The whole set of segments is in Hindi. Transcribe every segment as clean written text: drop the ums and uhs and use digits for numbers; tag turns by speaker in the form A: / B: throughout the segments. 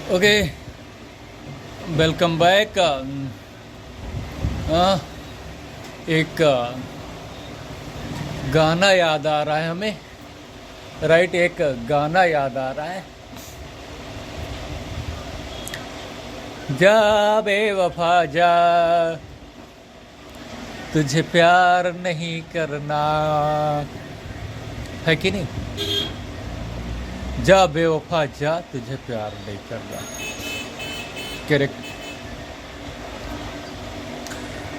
A: Okay, welcome back. एक गाना याद आ रहा है हमें, राइट। एक गाना याद आ रहा है, जा बेवफा जा, तुझे प्यार नहीं करना, है कि नहीं? जा बेवफा जा, तुझे प्यार नहीं करना। करेक्ट।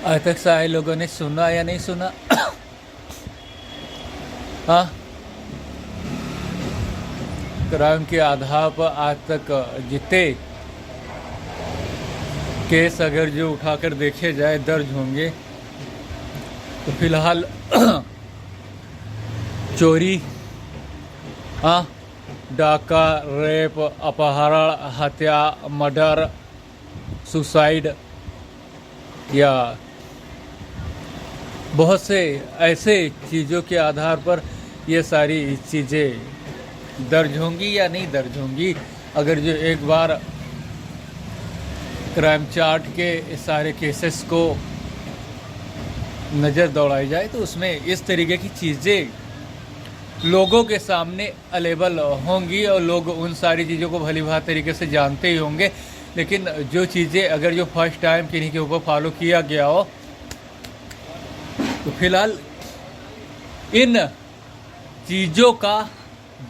A: आज तक सारे लोगों ने सुना या नहीं सुना? हाँ, क्राइम के आधार पर आज तक जितने केस अगर जो उठाकर देखे जाए दर्ज होंगे, तो फिलहाल चोरी, हाँ, डाका, रेप, अपहरण, हत्या, मर्डर, सुसाइड या बहुत से ऐसे चीज़ों के आधार पर ये सारी चीज़ें दर्ज होंगी या नहीं दर्ज होंगी। अगर जो एक बार क्राइम चार्ट के सारे केसेस को नज़र दौड़ाई जाए तो उसमें इस तरीके की चीज़ें लोगों के सामने अवेलेबल होंगी और लोग उन सारी चीज़ों को भली भांति तरीके से जानते ही होंगे। लेकिन जो चीज़ें अगर जो फर्स्ट टाइम किन्हीं के ऊपर फॉलो किया गया हो, तो फिलहाल इन चीज़ों का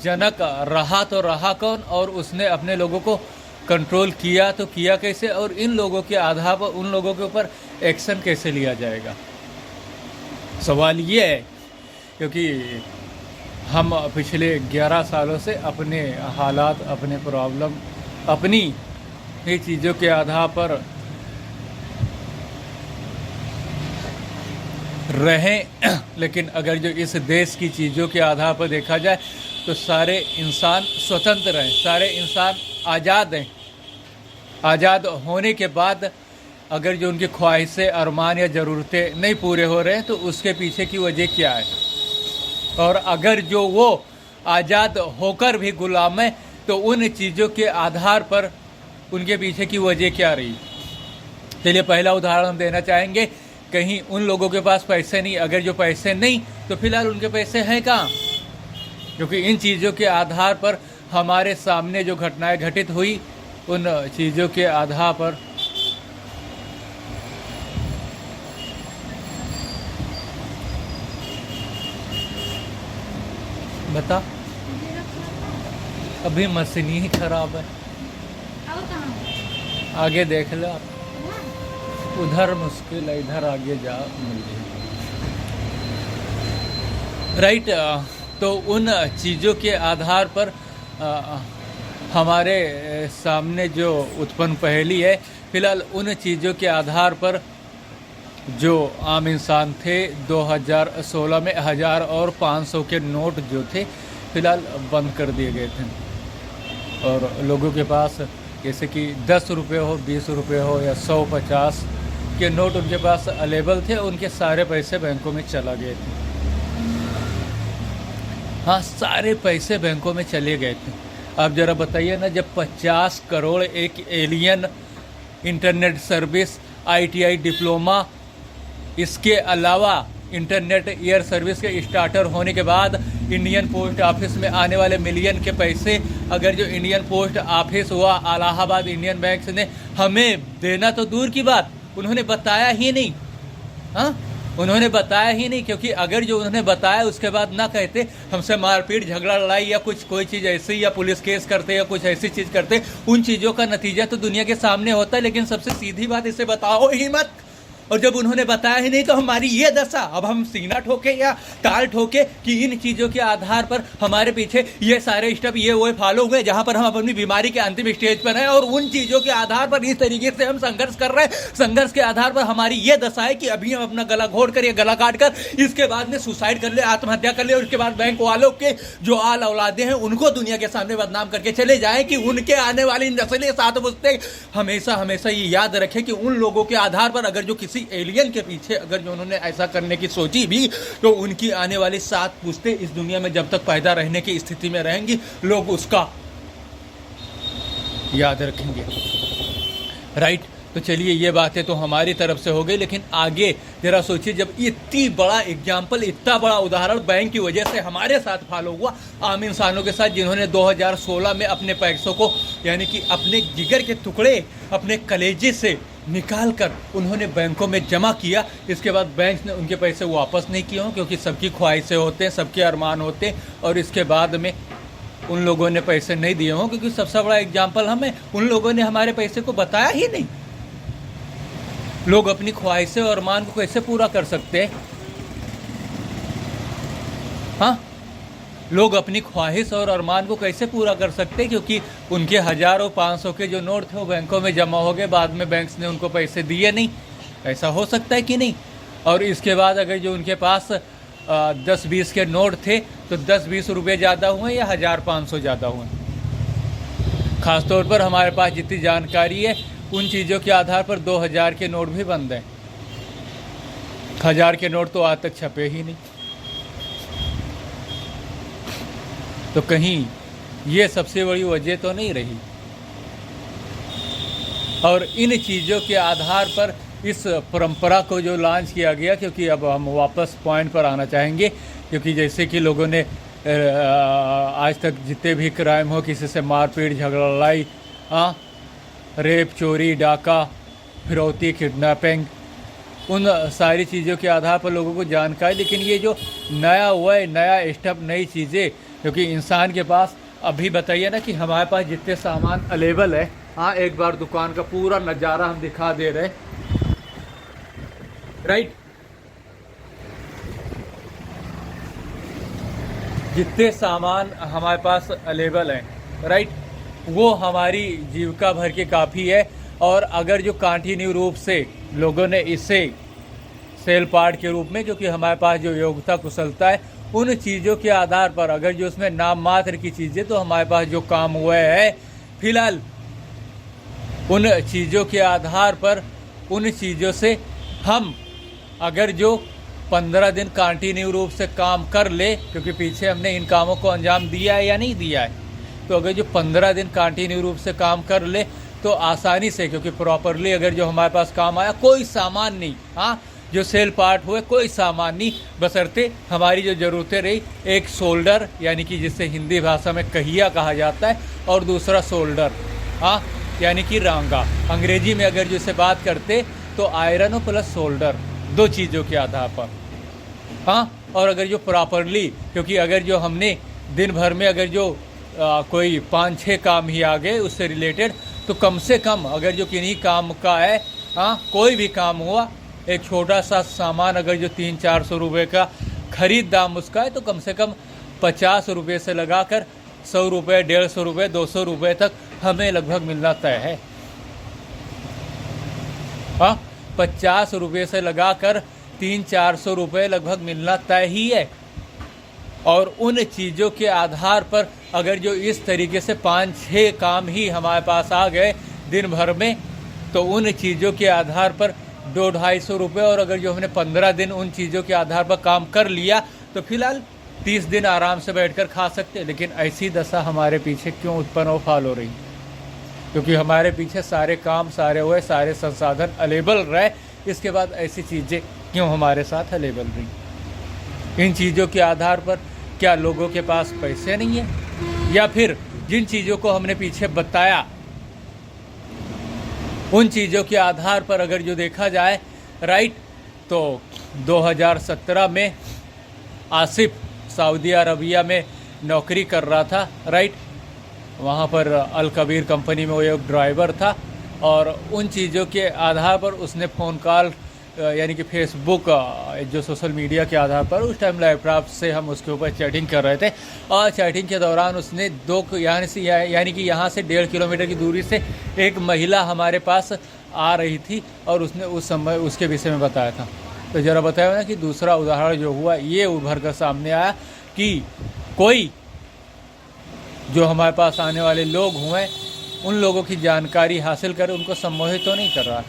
A: जनक रहा तो रहा कौन, और उसने अपने लोगों को कंट्रोल किया तो किया कैसे, और इन लोगों के आधार पर उन लोगों के ऊपर एक्शन कैसे लिया जाएगा। सवाल ये है, क्योंकि हम पिछले 11 सालों से अपने हालात, अपने प्रॉब्लम, अपनी ये चीज़ों के आधार पर रहें। लेकिन अगर जो इस देश की चीज़ों के आधार पर देखा जाए तो सारे इंसान स्वतंत्र हैं, सारे इंसान आज़ाद हैं। आज़ाद होने के बाद अगर जो उनकी ख्वाहिशें, अरमान या ज़रूरतें नहीं पूरे हो रहे हैं तो उसके पीछे की वजह क्या है, और अगर जो वो आज़ाद होकर भी गुलाम है तो उन चीज़ों के आधार पर उनके पीछे की वजह क्या रही। चलिए पहला उदाहरण हम देना चाहेंगे। कहीं उन लोगों के पास पैसे नहीं, अगर जो पैसे नहीं तो फिलहाल उनके पैसे हैं कहाँ? क्योंकि इन चीज़ों के आधार पर हमारे सामने जो घटनाएं घटित हुई, उन चीज़ों के आधार पर बता, अभी मशीन ही खराब है। आगे देख लो आप, उधर मुश्किल है, इधर आगे जा मिल राइट। तो उन चीज़ों के आधार पर हमारे सामने जो उत्पन्न पहेली है, फिलहाल उन चीज़ों के आधार पर जो आम इंसान थे 2016 में 1000 और 500 के नोट जो थे फिलहाल बंद कर दिए गए थे, और लोगों के पास जैसे कि 10 रुपये हो, 20 रुपये हो या 150 के नोट उनके पास अवेलेबल थे, उनके सारे पैसे बैंकों में चला गए थे। हाँ, सारे पैसे बैंकों में चले गए थे। आप ज़रा बताइए ना, जब 50 करोड़ एक alien internet service, ITI diploma, इसके अलावा इंटरनेट एयर सर्विस के स्टार्टर होने के बाद इंडियन पोस्ट ऑफिस में आने वाले मिलियन के पैसे अगर जो इंडियन पोस्ट ऑफिस हुआ, इलाहाबाद इंडियन बैंक ने हमें देना तो दूर की बात, उन्होंने बताया ही नहीं। हाँ, उन्होंने बताया ही नहीं, क्योंकि अगर जो उन्होंने बताया उसके बाद ना कहते, हमसे मारपीट, झगड़ा, लड़ाई या कुछ कोई चीज़ ऐसी, या पुलिस केस करते या कुछ ऐसी चीज़ करते, उन चीज़ों का नतीजा तो दुनिया के सामने होता है। लेकिन सबसे सीधी बात, इसे बताओ ही मत। और जब उन्होंने बताया ही नहीं तो हमारी ये दशा, अब हम सीना ठोके या ताल ठोके कि इन चीज़ों के आधार पर हमारे पीछे ये सारे स्टेप ये वो फॉलो हुए, जहाँ पर हम अपनी बीमारी के अंतिम स्टेज पर हैं, और उन चीज़ों के आधार पर इस तरीके से हम संघर्ष कर रहे हैं। संघर्ष के आधार पर हमारी ये दशा है कि अभी हम अपना गला घोट कर या गला काट कर इसके बाद में सुसाइड कर ले, आत्महत्या कर ले, और उसके बाद बैंक वालों के जो आल औलादे हैं उनको दुनिया के सामने बदनाम करके चले जाएं कि उनके आने वाली नस्लें साथ बुझते। हमेशा हमेशा ये याद रखें कि उन लोगों के आधार पर अगर जो किसी एलियन के पीछे अगर जो उन्होंने ऐसा करने की सोची भी, तो उनकी आने वाली 7 पुश्तें इस दुनिया में जब तक पैदा रहने की स्थिति में रहेंगी, लोग उसका याद रखेंगे, राइट। तो चलिए, ये बातें तो हमारी तरफ से हो गई, लेकिन आगे जरा सोचिए, जब इतनी बड़ा एग्जाम्पल, इतना बड़ा उदाहरण बैंक की वजह से हमारे साथ फॉलो हुआ, आम इंसानों के साथ, जिन्होंने 2016 में अपने पैसों को, यानी कि अपने जिगर के टुकड़े अपने कलेजे से निकाल कर उन्होंने बैंकों में जमा किया, इसके बाद बैंक ने उनके पैसे वापस नहीं किए हों, क्योंकि सबकी ख्वाहिशें होते हैं, सबके अरमान होते हैं, और इसके बाद में उन लोगों ने पैसे नहीं दिए हों, क्योंकि सबसे बड़ा एग्जाम्पल हमें, उन लोगों ने हमारे पैसे को बताया ही नहीं। लोग अपनी ख्वाहिशें और अरमान को कैसे पूरा कर सकते हैं? हाँ, लोग अपनी ख्वाहिश और अरमान को कैसे पूरा कर सकते हैं? क्योंकि उनके हज़ारों 500 के जो नोट थे वो बैंकों में जमा हो गए, बाद में बैंक्स ने उनको पैसे दिए नहीं। ऐसा हो सकता है कि नहीं? और इसके बाद अगर जो उनके पास 10-20 के नोट थे, तो 10-20 रुपये ज़्यादा हुए या 1500 ज़्यादा हुए? ख़ासतौर पर हमारे पास जितनी जानकारी है, उन चीज़ों के आधार पर 2000 के नोट भी बंद हैं। 1000 के नोट तो आज तक छपे ही नहीं। तो कहीं ये सबसे बड़ी वजह तो नहीं रही? और इन चीज़ों के आधार पर इस परंपरा को जो लॉन्च किया गया, क्योंकि अब हम वापस पॉइंट पर आना चाहेंगे, क्योंकि जैसे कि लोगों ने आज तक जितने भी क्राइम हो, किसी से मारपीट, झगड़ा, लड़ाई, रेप, चोरी, डाका, फिरौती, किडनैपिंग, उन सारी चीज़ों के आधार पर लोगों को जानकारी। लेकिन ये जो नया हुआ है, नया स्टेप, नई चीज़ें, क्योंकि इंसान के पास अभी बताइए ना कि हमारे पास जितने सामान अवेलेबल है, एक बार दुकान का पूरा नज़ारा हम दिखा दे रहे, राइट। जितने सामान हमारे पास अवेलेबल हैं, राइट, वो हमारी जीविका भर के काफ़ी है। और अगर जो कंटिन्यू रूप से लोगों ने इसे सेल पार्ट के रूप में, क्योंकि हमारे पास जो योग्यता, कुशलता है, उन चीज़ों के आधार पर अगर जो उसमें नाम मात्र की चीज़ें, तो हमारे पास जो काम हुआ है फिलहाल, उन चीज़ों के आधार पर, उन चीज़ों से हम अगर जो 15 दिन कंटिन्यू रूप से काम कर ले, क्योंकि पीछे हमने इन कामों को अंजाम दिया है या नहीं दिया है, तो अगर जो 15 दिन कंटिन्यू रूप से काम कर ले, तो आसानी से, क्योंकि प्रॉपरली अगर जो हमारे पास काम आया, कोई सामान नहीं, जो सेल पार्ट हुए, कोई सामान नहीं, बशर्ते हमारी जो ज़रूरतें रही, एक शोल्डर, यानी कि जिसे हिंदी भाषा में कहिया कहा जाता है, और दूसरा शोल्डर, यानी कि रांगा। अंग्रेजी में अगर जो इसे बात करते तो आयरन प्लस शोल्डर, दो चीज़ों के आधार पर। और अगर जो प्रॉपरली, क्योंकि अगर जो हमने दिन भर में अगर जो कोई 5-6 काम ही आ गए उससे रिलेटेड, तो कम से कम अगर जो किन्हीं काम का है, कोई भी काम हुआ, एक छोटा सा सामान अगर जो 300-400 रुपये का खरीद दाम उसका है, तो कम से कम 50 रुपये से लगाकर 100 रुपये, 150 रुपये, 200 रुपये तक हमें लगभग मिलना तय है। 50 रुपये से लगाकर 300-400 रुपये लगभग मिलना तय ही है। और उन चीज़ों के आधार पर अगर जो इस तरीके से 5-6 काम ही हमारे पास आ गए दिन भर में, तो उन चीज़ों के आधार पर 200-250 रुपये, और अगर जो हमने 15 दिन उन चीज़ों के आधार पर काम कर लिया, तो फिलहाल 30 दिन आराम से बैठकर खा सकते हैं। लेकिन ऐसी दशा हमारे पीछे क्यों उत्पन्न और फॉल हो रही? क्योंकि हमारे पीछे सारे काम, सारे हुए, सारे संसाधन अवेलेबल रहे, इसके बाद ऐसी चीज़ें क्यों हमारे साथ अवेलेबल रही? इन चीज़ों के आधार पर क्या लोगों के पास पैसे नहीं है, या फिर जिन चीज़ों को हमने पीछे बताया, उन चीज़ों के आधार पर अगर जो देखा जाए, राइट, तो 2017 में आसिफ सऊदी अरबिया में नौकरी कर रहा था, राइट, वहाँ पर अल कबीर कंपनी में वो एक ड्राइवर था, और उन चीज़ों के आधार पर उसने फ़ोन कॉल, यानी कि फेसबुक, जो सोशल मीडिया के आधार पर, उस टाइम लैपटॉप से हम उसके ऊपर चैटिंग कर रहे थे, और चैटिंग के दौरान उसने यानी कि यहाँ से 1.5 किलोमीटर की दूरी से एक महिला हमारे पास आ रही थी, और उसने उस समय उसके विषय में बताया था। तो ज़रा बताया ना कि दूसरा उदाहरण जो हुआ, ये उभर कर सामने आया कि कोई जो हमारे पास आने वाले लोग हुए, उन लोगों की जानकारी हासिल कर उनको सम्मोहित तो नहीं कर रहा।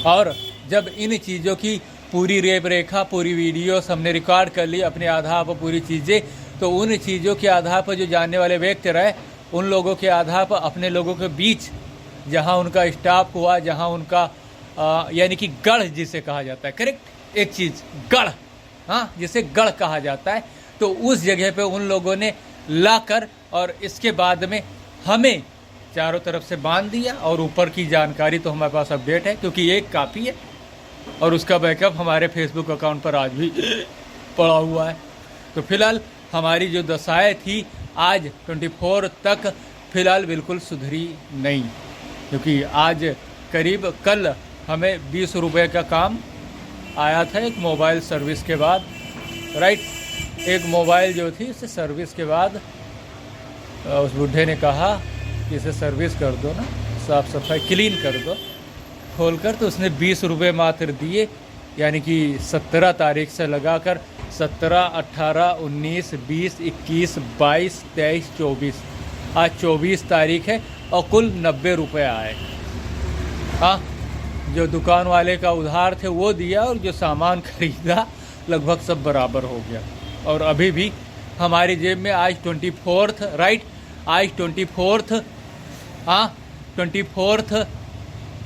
A: और जब इन चीज़ों की पूरी रेप रेखा, पूरी वीडियोस हमने रिकॉर्ड कर ली अपने आधार पर पूरी चीज़ें, तो उन चीज़ों के आधार पर जो जानने वाले व्यक्ति रहे, उन लोगों के आधार पर अपने लोगों के बीच जहाँ उनका स्टाफ हुआ, जहाँ उनका यानी कि गढ़ जिसे कहा जाता है, करेक्ट, एक चीज़ गढ़, हाँ, जिसे गढ़ कहा जाता है, तो उस जगह पे उन लोगों ने लाकर और इसके बाद में हमें चारों तरफ से बांध दिया। और ऊपर की जानकारी तो हमारे पास अपडेट है, क्योंकि एक काफ़ी है और उसका बैकअप हमारे फेसबुक अकाउंट पर आज भी पड़ा हुआ है। तो फिलहाल हमारी जो दशाएँ थी आज 24 तक फिलहाल बिल्कुल सुधरी नहीं, क्योंकि आज करीब कल हमें 20 रुपये का काम आया था एक मोबाइल सर्विस के बाद, राइट। एक मोबाइल जो थी इसे सर्विस के बाद उस बुढ़े ने कहा कि इसे सर्विस कर दो ना, साफ़ सफाई क्लीन कर दो खोल कर, तो उसने 20 रुपये मात्र दिए, यानी कि 17 तारीख से लगाकर 17, 18, 19, 20, 21, 22, 23, 24, आज 24 तारीख है और कुल 90 रुपये आए। हाँ, जो दुकान वाले का उधार थे वो दिया और जो सामान खरीदा लगभग सब बराबर हो गया। और अभी भी हमारी जेब में आज 24th, राइट, आज 24th, हाँ, 24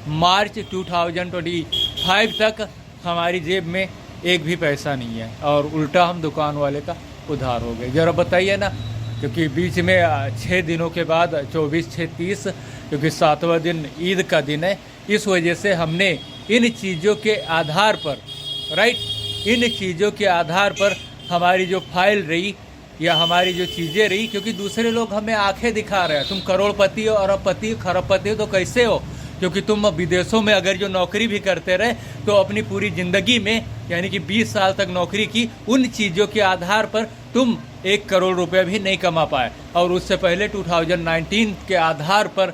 A: मार्च 2025 तक हमारी जेब में एक भी पैसा नहीं है और उल्टा हम दुकान वाले का उधार हो गए। ज़रा बताइए ना, क्योंकि बीच में 6 दिनों के बाद 24, 6, 30, क्योंकि 7वां दिन ईद का दिन है, इस वजह से हमने इन चीज़ों के आधार पर, राइट, इन चीज़ों के आधार पर हमारी जो फाइल रही या हमारी जो चीज़ें रही, क्योंकि दूसरे लोग हमें आंखें दिखा रहे हैं, तुम करोड़पति हो, अरबपति, खरबपति हो, तो कैसे हो, क्योंकि तुम विदेशों में अगर जो नौकरी भी करते रहे तो अपनी पूरी ज़िंदगी में यानी कि 20 साल तक नौकरी की, उन चीज़ों के आधार पर तुम 1 करोड़ रुपए भी नहीं कमा पाए। और उससे पहले 2019 के आधार पर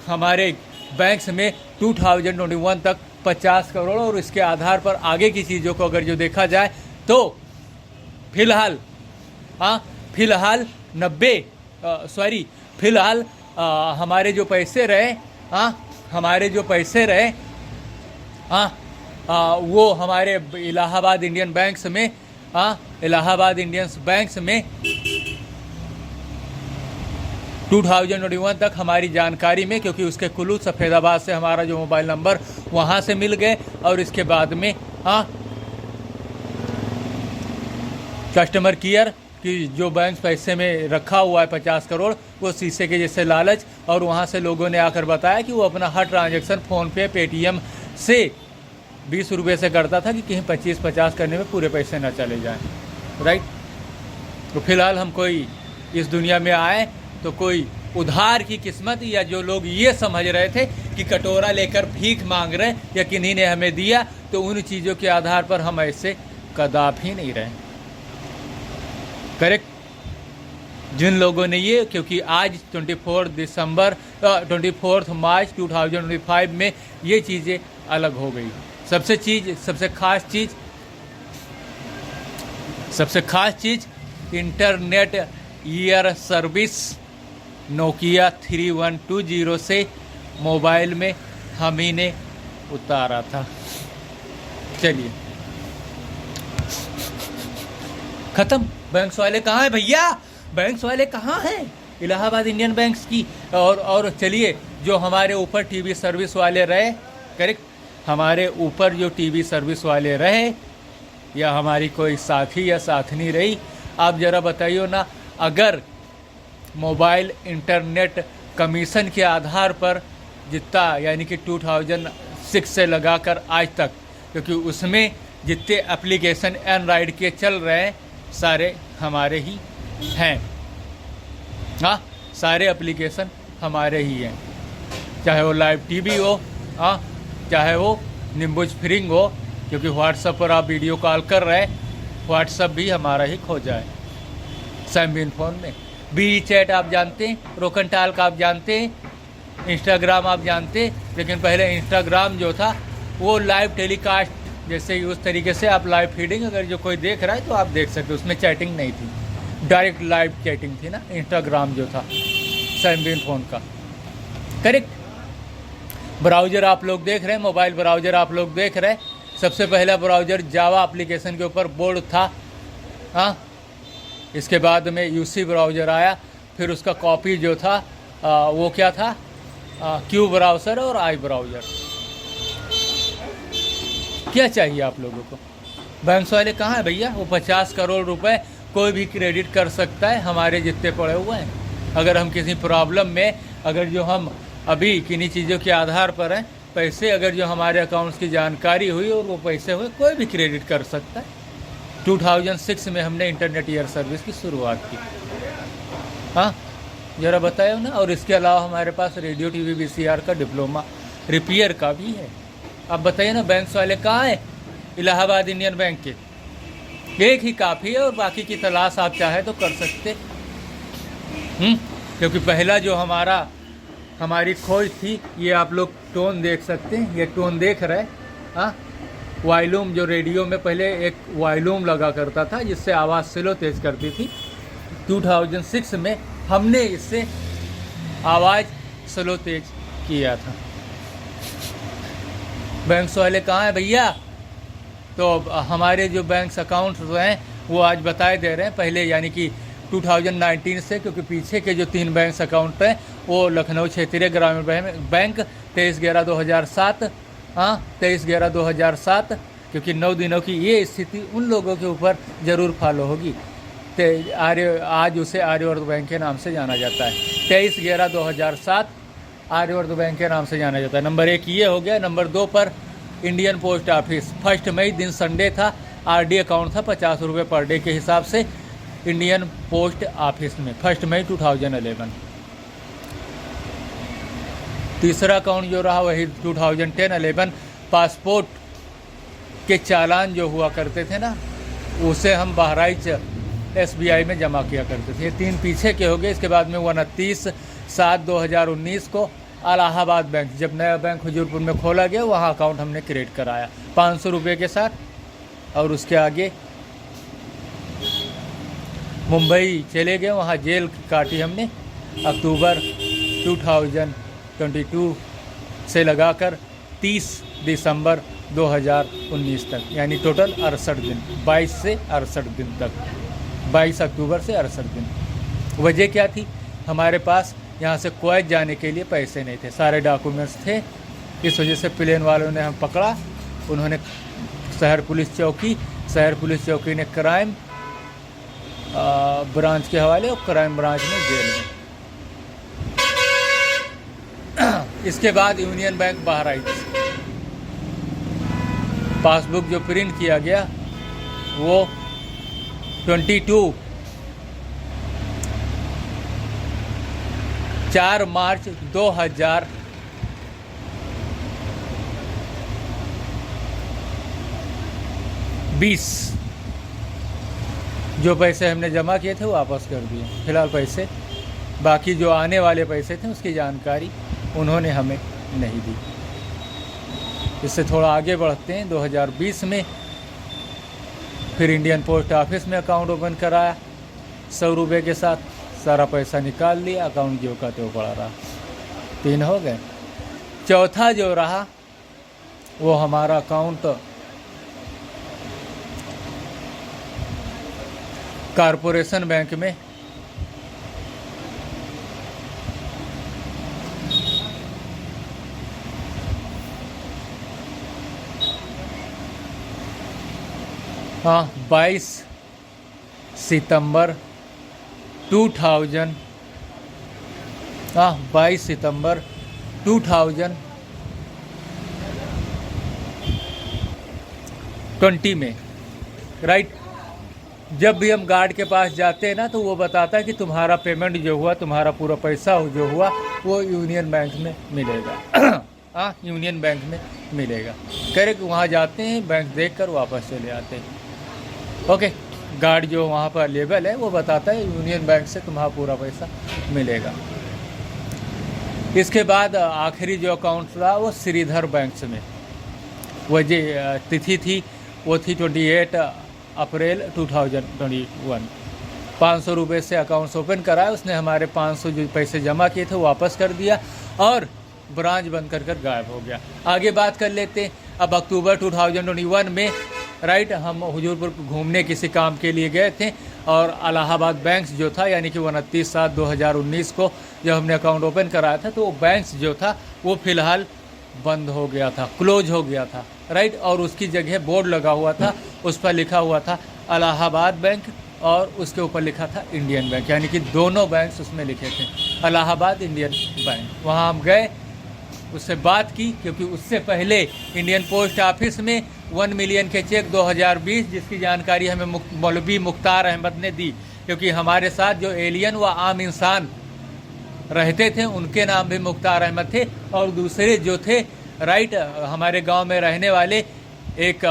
A: हमारे बैंक्स में 2021 तक 50 करोड़, और इसके आधार पर आगे की चीज़ों को अगर जो देखा जाए तो फिलहाल, हाँ, फिलहाल फिलहाल हमारे जो पैसे रहे, हाँ, हमारे जो पैसे रहे, हाँ, वो हमारे इलाहाबाद इंडियन बैंक्स में, हाँ, इलाहाबाद इंडियन बैंक्स में 2021 तक हमारी जानकारी में, क्योंकि उसके कुल्लू सफ़ेदाबाद से हमारा जो मोबाइल नंबर वहाँ से मिल गए, और इसके बाद में, हाँ, कस्टमर केयर कि जो बैंक पैसे में रखा हुआ है 50 करोड़, वो शीशे के जैसे लालच, और वहाँ से लोगों ने आकर बताया कि वो अपना हर ट्रांजैक्शन फ़ोनपे, पेटीएम से 20 रुपये से करता था कि कहीं 25-50 करने में पूरे पैसे ना चले जाएं, राइट। तो फिलहाल हम कोई इस दुनिया में आए तो कोई उधार की किस्मत, या जो लोग ये समझ रहे थे कि कटोरा लेकर भीख मांग रहे या किन्हीं ने हमें दिया, तो उन चीज़ों के आधार पर हम ऐसे कदापि नहीं रहे, करेक्ट। जिन लोगों ने ये, क्योंकि आज 24 मार्च 2025 में ये चीज़ें अलग हो गई। सबसे खास चीज़ इंटरनेट ईयर सर्विस नोकिया 3120 से मोबाइल में हम ही ने उतारा था। चलिए, ख़त्म। बैंक्स वाले कहाँ हैं भैया, बैंक्स वाले कहाँ हैं, इलाहाबाद इंडियन बैंक्स की। और चलिए, जो हमारे ऊपर टीवी सर्विस वाले रहे, करेक्ट, हमारे ऊपर जो टीवी सर्विस वाले रहे या हमारी कोई साथी या साथनी रही, आप ज़रा बताइए ना, अगर मोबाइल इंटरनेट कमीशन के आधार पर जितना, यानी कि 2006 से लगाकर आज तक, क्योंकि उसमें जितने एप्लीकेशन एंड्रॉयड के चल रहे हैं सारे हमारे ही हैं, हाँ, सारे एप्लीकेशन हमारे ही हैं, चाहे वो लाइव टीवी हो, हाँ, चाहे वो निम्बुज फ्रिंग हो, क्योंकि व्हाट्सएप पर आप वीडियो कॉल कर रहे हैं, व्हाट्सएप भी हमारा ही खो जाए। सैमबीन फ़ोन में बी चैट आप जानते हैं, रोकन टाल का आप जानते हैं, इंस्टाग्राम आप जानते हैं, लेकिन पहले इंस्टाग्राम जो था वो लाइव टेलीकास्ट, जैसे उस तरीके से आप लाइव फीडिंग, अगर जो कोई देख रहा है तो आप देख सकते, उसमें चैटिंग नहीं थी, डायरेक्ट लाइव चैटिंग थी ना, इंस्टाग्राम जो था सैमबीन फ़ोन का, करेक्ट। ब्राउज़र आप लोग देख रहे हैं, मोबाइल ब्राउज़र आप लोग देख रहे हैं, सबसे पहला ब्राउज़र जावा एप्लीकेशन के ऊपर बोर्ड था, हाँ, इसके बाद में यूसी ब्राउज़र आया, फिर उसका कॉपी जो था वो क्या था, क्यू ब्राउज़र और आई ब्राउज़र। क्या चाहिए आप लोगों को? बैंक वाले कहाँ है भैया? वो 50 करोड़ रुपए कोई भी क्रेडिट कर सकता है, हमारे जितने पड़े हुए हैं। अगर हम किसी प्रॉब्लम में, अगर जो हम अभी किन्हीं चीज़ों के आधार पर हैं, पैसे अगर जो हमारे अकाउंट्स की जानकारी हुई और वो पैसे हुए, कोई भी क्रेडिट कर सकता है। 2006 में हमने इंटरनेट ईयर सर्विस की शुरुआत की। हाँ, ज़रा बताए ना। और इसके अलावा हमारे पास रेडियो टीवी VCR का डिप्लोमा रिपेयर का भी है। अब बताइए ना, बैंक वाले कहाँ हैं? इलाहाबाद इंडियन बैंक के एक ही काफ़ी है, और बाकी की तलाश आप चाहे तो कर सकते। क्योंकि पहला जो हमारी खोज थी, ये आप लोग टोन देख सकते हैं, ये टोन देख रहे हैं। हाँ, वॉल्यूम जो रेडियो में पहले एक वॉल्यूम लगा करता था जिससे आवाज़ स्लो तेज़ करती थी। 2006 में हमने इससे आवाज़ स्लो तेज किया था। बैंक वाले कहाँ हैं भैया? तो हमारे जो बैंक अकाउंट्स हैं वो आज बताए दे रहे हैं। पहले यानी कि 2019 से, क्योंकि पीछे के जो 3 बैंक अकाउंट हैं वो लखनऊ क्षेत्रीय ग्रामीण बैंक 23/11/2007, हाँ 23/11/2007, क्योंकि 9 दिनों की ये स्थिति उन लोगों के ऊपर ज़रूर फॉलो होगी। आज उसे आर्यवर्त बैंक के नाम से जाना जाता है। 23/11/2007 आर्यवर्त बैंक के नाम से जाना जाता है। नंबर 1 ये हो गया। नंबर 2 पर इंडियन पोस्ट ऑफिस, 1 मई दिन संडे था, RD अकाउंट था 50 रुपये पर डे के हिसाब से इंडियन पोस्ट ऑफिस में, 1 मई 2011। तीसरा अकाउंट जो रहा वही 2010-11 पासपोर्ट के चालान जो हुआ करते थे ना, उसे हम बहराइच SBI में जमा किया करते थे। ये 3 पीछे के हो गए। इसके बाद में 29/7/2019 को इलाहाबाद बैंक, जब नया बैंक हुजूरपुर में खोला गया, वहाँ अकाउंट हमने क्रिएट कराया 500 रुपये के साथ। और उसके आगे मुंबई चले गए, वहाँ जेल काटी हमने अक्टूबर 2022 से लगाकर 30 दिसंबर 2019 तक, यानी टोटल 68 दिन, 22 से 68 दिन तक, 22 अक्टूबर से 68 दिन। वजह क्या थी? हमारे पास यहाँ से कुवैत जाने के लिए पैसे नहीं थे, सारे डॉक्यूमेंट्स थे। इस वजह से प्लेन वालों ने हम पकड़ा, उन्होंने शहर पुलिस चौकी ने क्राइम ब्रांच के हवाले और क्राइम ब्रांच में जेल में। इसके बाद यूनियन बैंक बहराइच, पासबुक जो प्रिंट किया गया वो 4 मार्च 2020। जो पैसे हमने जमा किए थे वो वापस कर दिए फिलहाल पैसे। बाकी जो आने वाले पैसे थे उसकी जानकारी उन्होंने हमें नहीं दी। इससे थोड़ा आगे बढ़ते हैं। 2020 में फिर इंडियन पोस्ट ऑफिस में अकाउंट ओपन कराया 100 रुपये के साथ, सारा पैसा निकाल लिया, अकाउंट जो का तो पड़ा रहा। 3 हो गए। चौथा जो रहा वो हमारा अकाउंट कॉरपोरेशन बैंक में, हाँ 22 सितंबर 2000, हाँ 22 सितंबर 2020 में, राइट। जब भी हम गार्ड के पास जाते हैं ना तो वो बताता है कि तुम्हारा पेमेंट जो हुआ, तुम्हारा पूरा पैसा जो हुआ वो यूनियन बैंक में मिलेगा। हाँ यूनियन बैंक में मिलेगा। कह रहे कि वहाँ जाते हैं, बैंक देखकर वापस चले आते हैं। ओके, गार्ड जो वहाँ पर लेबल है वो बताता है यूनियन बैंक से तुम्हारा पूरा पैसा मिलेगा। इसके बाद आखिरी जो अकाउंट था वो श्रीधर बैंक में, वो जो तिथि थी वो थी 28 अप्रैल 2021। 500 रुपये से अकाउंट्स ओपन कराया उसने, हमारे 500 जो पैसे जमा किए थे वो वापस कर दिया और ब्रांच बंद कर गायब हो गया। आगे बात कर लेते हैं। अब अक्टूबर 2021 में, राइट, हम हुजूरपुर घूमने किसी काम के लिए गए थे और इलाहाबाद बैंक जो था, यानी कि 29/7/2019 को जब हमने अकाउंट ओपन कराया था, तो वो बैंक जो था वो फ़िलहाल बंद हो गया था, क्लोज हो गया था, राइट। और उसकी जगह बोर्ड लगा हुआ था, उस पर लिखा हुआ था इलाहाबाद बैंक और उसके ऊपर लिखा था इंडियन बैंक, यानी कि दोनों बैंक उसमें लिखे थे, इलाहाबाद इंडियन बैंक। वहाँ हम गए, उससे बात की, क्योंकि उससे पहले इंडियन पोस्ट ऑफिस में 1 मिलियन के चेक 2020 जिसकी जानकारी हमें मौलवी मुख्तार अहमद ने दी, क्योंकि हमारे साथ जो एलियन व आम इंसान रहते थे उनके नाम भी मुख्तार अहमद थे, और दूसरे जो थे, राइट, हमारे गांव में रहने वाले एक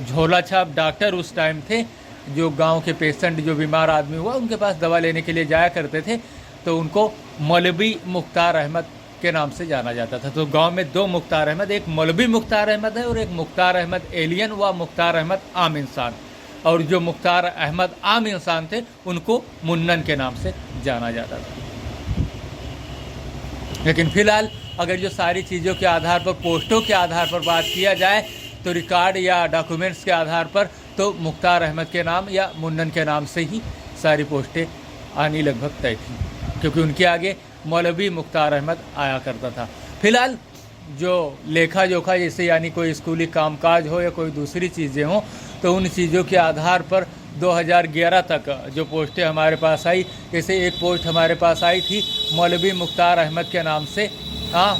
A: झोला छाप डॉक्टर उस टाइम थे, जो गांव के पेशेंट, जो बीमार आदमी हुआ, उनके पास दवा लेने के लिए जाया करते थे, तो उनको मौलवी मुख्तार अहमद के नाम से जाना जाता था। तो गांव में 2 मुख्तार अहमद, एक मौलवी मुख्तार अहमद है और एक मुख्तार अहमद एलियन व मुख्तार अहमद आम इंसान। और जो मुख्तार अहमद आम इंसान थे उनको मुन्नन के नाम से जाना जाता था। लेकिन फिलहाल अगर जो सारी चीज़ों के आधार पर, पोस्टों के आधार पर बात किया जाए, तो रिकॉर्ड या डॉक्यूमेंट्स के आधार पर तो मुख्तार अहमद के नाम या मुन्नन के नाम से ही सारी पोस्टें आनी लगभग तय थी, क्योंकि उनके आगे मौलवी मुख्तार अहमद आया करता था। फिलहाल जो लेखा जोखा, जैसे यानी कोई स्कूली कामकाज हो या कोई दूसरी चीज़ें हों, तो उन चीज़ों के आधार पर 2011 तक जो पोस्टें हमारे पास आई, जैसे एक पोस्ट हमारे पास आई थी मौलवी मुख्तार अहमद के नाम से,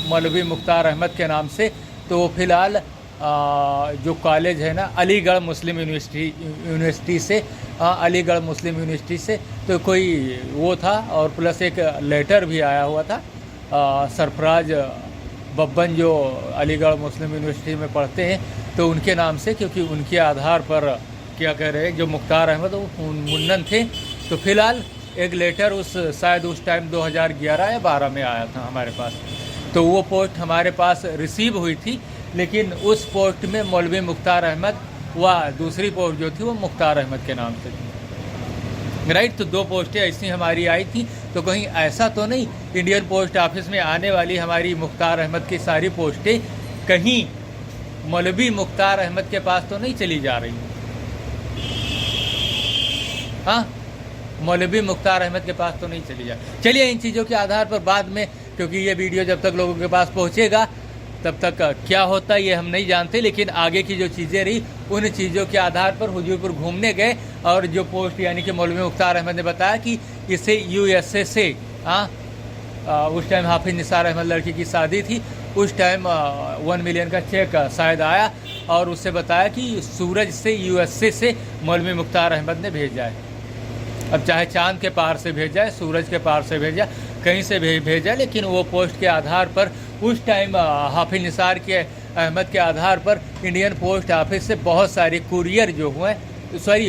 A: मौलवी मुख्तार अहमद के नाम से, तो वो फिलहाल जो कॉलेज है ना, अलीगढ़ मुस्लिम यूनिवर्सिटी से, अलीगढ़ मुस्लिम यूनिवर्सिटी से, तो कोई वो था, और प्लस एक लेटर भी आया हुआ था सरफराज बब्बन जो अलीगढ़ मुस्लिम यूनिवर्सिटी में पढ़ते हैं, तो उनके नाम से, क्योंकि उनके आधार पर क्या कह रहे हैं, जो मुख्तार अहमद वो मुन्नन थे। तो फिलहाल एक लेटर शायद उस टाइम 2011 या 12 में आया था हमारे पास, तो वो पोस्ट हमारे पास रिसीव हुई थी, लेकिन उस पोस्ट में मौलवी मुख्तार अहमद व दूसरी पोस्ट जो थी वो मुख्तार अहमद के नाम से थी, राइट। तो 2 पोस्टें ऐसी हमारी आई थी, तो कहीं ऐसा तो नहीं इंडियन पोस्ट ऑफिस में आने वाली हमारी मुख्तार अहमद की सारी पोस्टें कहीं मौलवी मुख्तार अहमद के पास तो नहीं चली जा रही? हाँ, मौलवी मुख्तार अहमद के पास तो नहीं चली जा। चलिए इन चीज़ों के आधार पर बाद में, क्योंकि ये वीडियो जब तक लोगों के पास पहुँचेगा तब तक क्या होता है ये हम नहीं जानते, लेकिन आगे की जो चीज़ें रही उन चीज़ों के आधार पर हुजूरपुर घूमने गए, और जो पोस्ट यानी कि मौलवी मुख्तार अहमद ने बताया कि इसे USA से, उस टाइम हाफिज निसार अहमद लड़की की शादी थी, उस टाइम 1 मिलियन का चेक शायद आया, और उससे बताया कि सूरज से, USA से मौलवी मुख्तार अहमद ने भेजा है। अब चाहे चांद के पार से भेजा है, सूरज के पार से भेजा, कहीं से भेजा, लेकिन वो पोस्ट के आधार पर उस टाइम हाफिज निसार के अहमद के आधार पर इंडियन पोस्ट ऑफिस से बहुत सारी कुरियर जो हुए,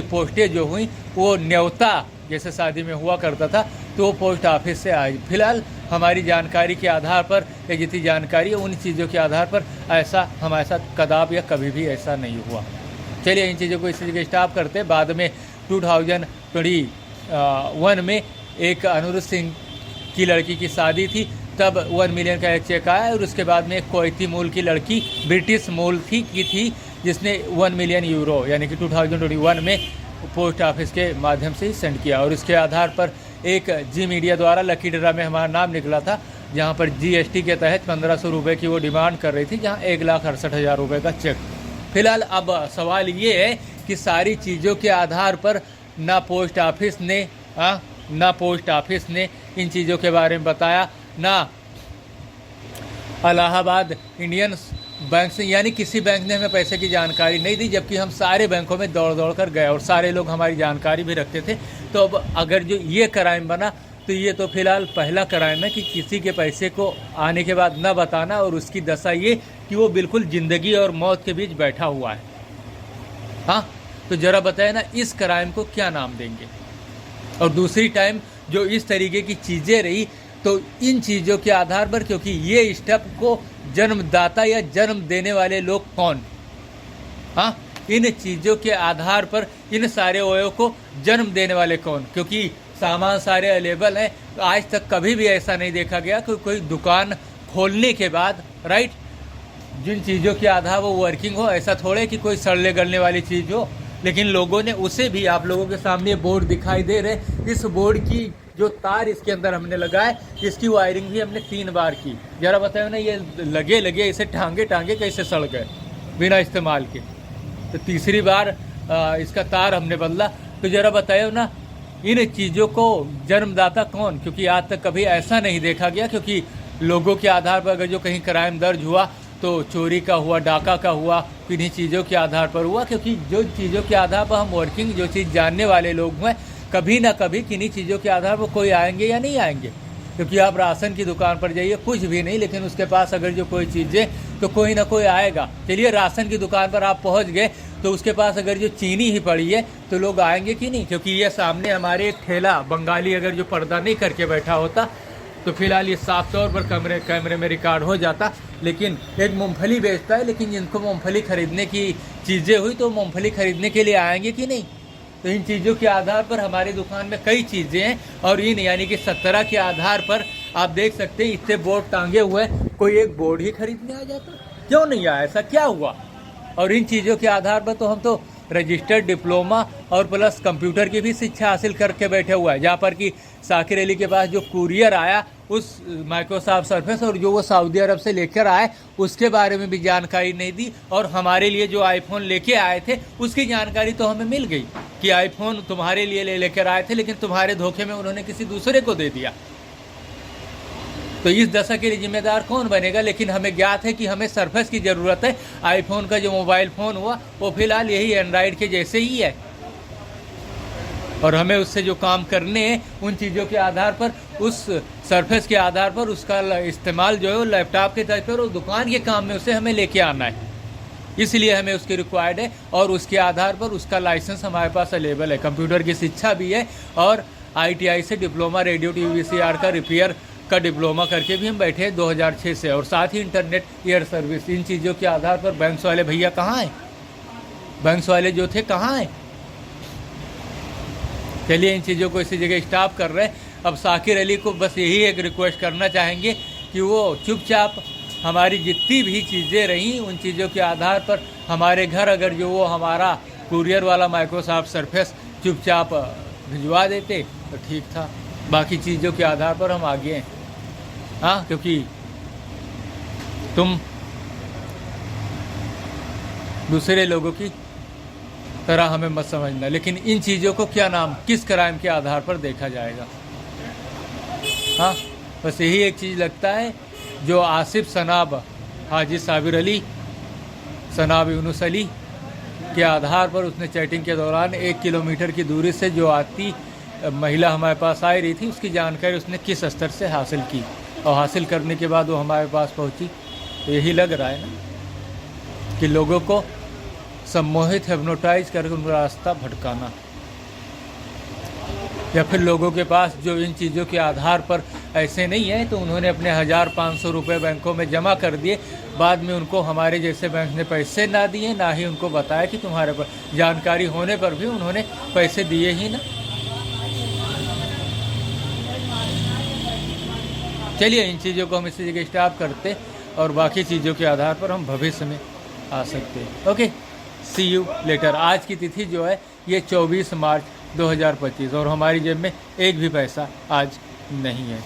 A: पोस्टें जो हुई, वो न्योता जैसे शादी में हुआ करता था, तो वो पोस्ट ऑफिस से आई। फिलहाल हमारी जानकारी के आधार पर, या जितनी जानकारी है उन चीज़ों के आधार पर, ऐसा हमारे साथ कदाप या कभी भी ऐसा नहीं हुआ। चलिए इन चीज़ों को इसी जगह स्टॉप करते। बाद में 2021 में एक अनुरुद्ध सिंह की लड़की की शादी थी, तब 1 मिलियन का एक चेक आया, और उसके बाद में एक कोयती मूल की लड़की, ब्रिटिश मूल की थी, जिसने 1 मिलियन यूरो यानी कि 2021 में पोस्ट ऑफिस के माध्यम से ही सेंड किया। और इसके आधार पर एक जी मीडिया द्वारा लकी ड्रा में हमारा नाम निकला था, जहां पर GST के तहत 1500 रुपये की वो डिमांड कर रही थी, जहां 1,68,000 रुपये का चेक। फिलहाल अब सवाल ये है कि सारी चीज़ों के आधार पर ना पोस्ट ऑफिस ने इन चीज़ों के बारे में बताया, ना इलाहाबाद इंडियन बैंक से, यानी किसी बैंक ने हमें पैसे की जानकारी नहीं दी, जबकि हम सारे बैंकों में दौड़ कर गए और सारे लोग हमारी जानकारी भी रखते थे। तो अब अगर जो ये क्राइम बना, तो ये तो फिलहाल पहला क्राइम है कि किसी के पैसे को आने के बाद न बताना, और उसकी दशा ये कि वो बिल्कुल ज़िंदगी और मौत के बीच बैठा हुआ है। हाँ, तो ज़रा बताए ना इस क्राइम को क्या नाम देंगे। और दूसरी टाइम जो इस तरीके की चीज़ें रही, तो इन चीज़ों के आधार पर, क्योंकि ये स्टेप को जन्मदाता या जन्म देने वाले लोग कौन, हाँ, इन चीज़ों के आधार पर इन सारे ओयों को जन्म देने वाले कौन, क्योंकि सामान सारे अवेलेबल हैं। तो आज तक कभी भी ऐसा नहीं देखा गया कि कोई दुकान खोलने के बाद, राइट, जिन चीज़ों के आधार वो वर्किंग हो, ऐसा थोड़े कि कोई सड़ने गलने वाली चीज़ हो, लेकिन लोगों ने उसे भी, आप लोगों के सामने बोर्ड दिखाई दे रहे, इस बोर्ड की जो तार इसके अंदर हमने लगाए, इसकी वायरिंग भी हमने 3 बार की। ज़रा बताओ ना, ये लगे लगे इसे टांगे टांगे कैसे सड़ गए बिना इस्तेमाल के। तो तीसरी बार इसका तार हमने बदला। तो ज़रा बताओ ना, इन चीज़ों को जन्मदाता कौन? क्योंकि आज तक कभी ऐसा नहीं देखा गया, क्योंकि लोगों के आधार पर अगर जो कहीं क्राइम दर्ज हुआ तो चोरी का हुआ, डाका का हुआ, किन्हीं चीज़ों के आधार पर हुआ। क्योंकि जो चीज़ों के आधार पर हम वर्किंग, जो चीज़ जानने वाले लोग हैं, कभी ना कभी किन्हीं चीज़ों के आधार पर कोई आएंगे या नहीं आएंगे। क्योंकि आप राशन की दुकान पर जाइए, कुछ भी नहीं, लेकिन उसके पास अगर जो कोई चीज़ है तो कोई ना कोई आएगा। चलिए राशन की दुकान पर आप पहुंच गए तो उसके पास अगर जो चीनी ही पड़ी है तो लोग आएंगे कि नहीं? क्योंकि ये सामने हमारे एक ठेला बंगाली अगर जो पर्दा नहीं करके बैठा होता तो फिलहाल ये साफ तौर पर कैमरे में रिकॉर्ड हो जाता। लेकिन एक मूंगफली बेचता है, लेकिन जिनको मूंगफली खरीदने की चीज़ें हुई तो मूंगफली खरीदने के लिए आएंगे कि नहीं? तो इन चीज़ों के आधार पर हमारी दुकान में कई चीज़ें हैं, और इन यानी कि 17 के आधार पर आप देख सकते हैं इतने बोर्ड टांगे हुए हैं। कोई एक बोर्ड ही खरीदने आ जाता, क्यों नहीं आया? ऐसा क्या हुआ? और इन चीज़ों के आधार पर तो हम तो रजिस्टर्ड डिप्लोमा और प्लस कंप्यूटर की भी शिक्षा हासिल करके बैठे हुआ है। जहाँ पर कि साकिर अली के पास जो कुरियर आया उस माइक्रोसॉफ्ट सरफेस, और जो वो सऊदी अरब से लेकर आए उसके बारे में भी जानकारी नहीं दी, और हमारे लिए जो आईफोन लेके आए थे उसकी जानकारी तो हमें मिल गई कि आईफोन तुम्हारे लिए लेकर आए थे, लेकिन तुम्हारे धोखे में उन्होंने किसी दूसरे को दे दिया। तो इस दशा के लिए जिम्मेदार कौन बनेगा? लेकिन हमें ज्ञात है कि हमें सरफेस की ज़रूरत है। आईफोन का जो मोबाइल फ़ोन हुआ वो फिलहाल यही एंड्रॉयड के जैसे ही है, और हमें उससे जो काम करने हैं उन चीज़ों के आधार पर, उस सरफेस के आधार पर उसका इस्तेमाल जो है वो लैपटॉप के तौर पर और दुकान के काम में उसे हमें लेके आना है। इसलिए हमें उसकी रिक्वायर्ड है, और उसके आधार पर उसका लाइसेंस हमारे पास अवेलेबल है। कंप्यूटर की शिक्षा भी है, और ITI से डिप्लोमा रेडियो TVCR का रिपेयर का डिप्लोमा करके भी हम बैठे हैं 2006 से, और साथ ही इंटरनेट एयर सर्विस। इन चीज़ों के आधार पर बैंक्स वाले भैया कहाँ हैं? बैंक्स वाले जो थे कहाँ हैं? चलिए इन चीज़ों को इसी जगह स्टॉप कर रहे हैं। अब साकिर अली को बस यही एक रिक्वेस्ट करना चाहेंगे कि वो चुपचाप हमारी जितनी भी चीज़ें रहीं उन चीज़ों के आधार पर हमारे घर अगर जो वो हमारा कुरियर वाला माइक्रोसॉफ्ट सरफेस चुपचाप भिजवा देते तो ठीक था। बाकी चीज़ों के आधार पर हम आगे हैं। हाँ, क्योंकि तुम दूसरे लोगों की तरह हमें मत समझना, लेकिन इन चीज़ों को क्या नाम, किस क्राइम के आधार पर देखा जाएगा? हाँ, बस यही एक चीज़ लगता है, जो आसिफ सनाब हाजी साबिर अली सनाब यूनुस अली के आधार पर उसने चैटिंग के दौरान 1 किलोमीटर की दूरी से जो आती महिला हमारे पास आ रही थी उसकी जानकारी उसने किस स्तर से हासिल की, और हासिल करने के बाद वो हमारे पास पहुंची। तो यही लग रहा है ना कि लोगों को सम्मोहित, हिप्नोटाइज करके उनका रास्ता भटकाना, या फिर लोगों के पास जो इन चीज़ों के आधार पर ऐसे नहीं है तो उन्होंने अपने 1500 रुपये बैंकों में जमा कर दिए, बाद में उनको हमारे जैसे बैंक ने पैसे ना दिए, ना ही उनको बताया कि तुम्हारे पर जानकारी होने पर भी उन्होंने पैसे दिए ही ना। चलिए इन चीज़ों को हम इसी जगह स्टॉप करते, और बाकी चीज़ों के आधार पर हम भविष्य में आ सकते हैं। Okay, see you later. आज की तिथि जो है ये 24 मार्च 2025, और हमारी जेब में एक भी पैसा आज नहीं है।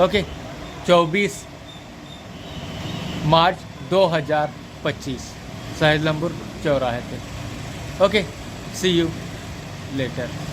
A: ओके, 24 मार्च 2025, सैयद लंबुर चौराहे पे। Okay, see you letter.